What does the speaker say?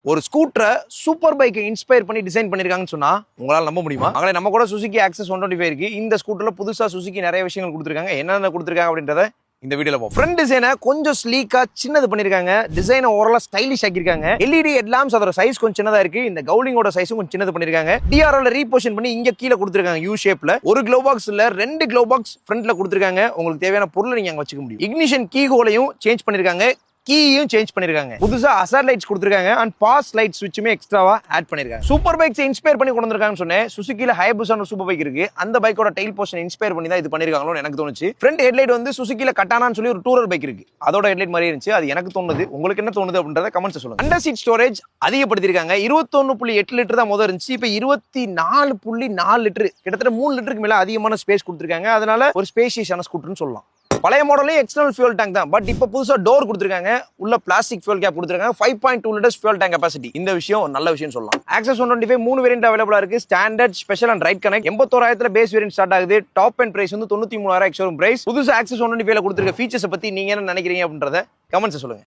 ஒரு ஸ்கூட்டரை சூப்பர் பைக்கை இன்ஸ்பயர் பண்ணி டிசைன் பண்ணிருக்காங்கன்னு சொன்னா உங்களால நம்ப முடியுமா? மகளே, நம்ம கூட சுசுகி ஆக்சஸ் 125 இருக்கு. இந்த ஸ்கூட்டர்ல புதுசா சுசுகி நிறைய விஷயங்கள் கொடுத்துருக்காங்க. என்னென்ன கொடுத்துருக்காங்க அப்படின்றத இந்த வீடியோல பார்ப்போம். ஃப்ரண்ட் டிசைனை கொஞ்சம் ஸ்லீக்கா சின்னது பண்ணிருக்காங்க. டிசைனை ஓரளவு ஸ்டைலிஷ் ஆக்கிருக்காங்க. எல்இடி ஹெட்லாம்ப்ஸ் அதோட சைஸ் கொஞ்சம் சின்னதா இருக்கு. இந்த கவுலிங்கோட சைஸும் கொஞ்சம் சின்னது பண்ணிருக்காங்க. டிஆர்எல் ரீபொசிஷன் பண்ணி இங்க கீழே கொடுத்துருக்காங்க யூ ஷேப்ல. ஒரு க்ளோ பாக்ஸ் இல்ல, 2 க்ளோ பாக்ஸ் ஃப்ரண்ட்ல கொடுத்துருக்காங்க. உங்களுக்கு தேவையான பொருளை நீங்க அங்க வச்சுக்க முடியும். இக்னிஷன் கீ ஹோலையும் சேஞ்ச் பண்ணிருக்காங்க. கீயும் சேஞ்ச் பண்ணிருக்காங்க. புதுசா ஹசார்ட் லைட்ஸ் கொடுத்திருக்காங்க அண்ட் பாஸ் லைட் ஸ்விட்சுமே எக்ஸ்ட்ராவா ஆட் பண்ணிருக்காங்க. சூப்பர் பைக்ஸ் இன்ஸ்பயர் பண்ணி கொண்டு வந்திருக்காங்கன்னு சொன்னேன். சுசுகில ஹயபுசான சூப்பர் பைக் இருக்கு. அந்த பைக்கோட டெயில் போர்ஷன் இன்ஸ்பயர் பண்ணி தான் இது பண்ணிருக்காங்களோன்னு எனக்கு தோணுச்சு. ஃப்ரண்ட் ஹெட்லைட் வந்து சுசுகில கட்டானான்னு சொல்லி ஒரு டூரர் பைக் இருக்கு. அதோட ஹெட்லைட் மாதிரி இருந்துச்சு. அது எனக்கு தோணுது. உங்களுக்கு என்ன தோணுது அப்படின்றத கமெண்ட்ஸ் சொல்லுங்க. அண்டர் சீட் ஸ்டோரேஜ் அதிகப்படுத்திருக்காங்க. 21.8 லிட்டர் தான் முதல் இருந்துச்சு. இப்போ 24.4 லிட்டர், கிட்டத்தட்ட 3 லிட்டருக்கு மேல அதிகமான ஸ்பேஸ் கொடுத்திருக்காங்க. அதனால ஒரு ஸ்பேஷியஸான ஸ்கூட்டர்னு சொல்லலாம். பழைய மாடலே எக்ஸ்டர்னல் ஃபியூல் டேங்க் தான். பட் இப்போ புதுசா டோர் கொடுத்திருக்காங்க. உள்ள பிளாஸ்டிக் ஃபியூல் கேப் கொடுத்திருக்காங்க. 5.2 லிட்டர்ஸ் ஃபியூல் டேங்க் கெபாசிட்டி. இந்த விஷயம் நல்ல விஷயம் சொல்லலாம். ஆக்சஸ் 125 3 வேரியன்ட் அவைலபிளா இருக்கு. Standard, special and right connect. 81,000 base variant start ஆகுது. டாப் அண்ட் பிரைஸ் வந்து 93,000 எக்ஸ்ஷோரூம் பிரைஸ். புதுசா ஆக்சஸ் 125 கொடுத்திருக்க ஃபீச்சர்ஸ் பத்தி நீங்க என்ன நினைக்கிறீங்க அப்படின்றத கமெண்ட்ஸ் சொல்லுங்க.